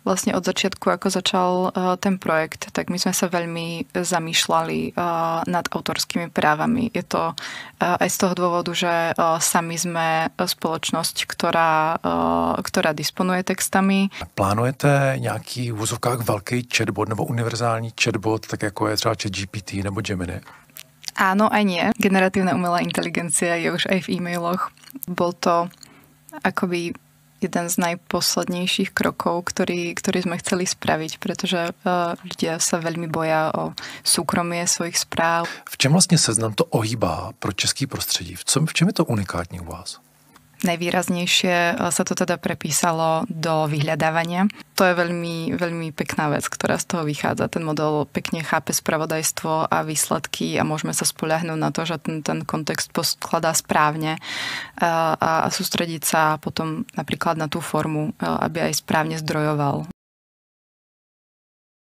vlastne od začiatku, ako začal ten projekt, tak my sme sa veľmi zamýšľali nad autorskými právami. Je to aj z toho dôvodu, že sami sme spoločnosť, ktorá disponuje textami. Plánujete nějaký v úzovkách velký chatbot nebo univerzální chatbot, tak jako je třeba ChatGPT nebo Gemini? Áno, aj nie. Generatívna umelá inteligencia je už aj v e-mailoch. Bol to akoby jeden z najposlednejších krokov, ktorý sme chceli spraviť, pretože ľudia sa veľmi boja o súkromie svojich správ. V čem vlastně Seznam to ohýbá pro český prostředí? V čem je to unikátní u vás? Najvýraznejšie sa to teda prepísalo do vyhľadávania. To je veľmi, veľmi pekná vec, ktorá z toho vychádza. Ten model pekne chápe spravodajstvo a výsledky a môžeme sa spoľahnúť na to, že ten kontext poskladá správne a sústrediť sa potom napríklad na tú formu, aby aj správne zdrojoval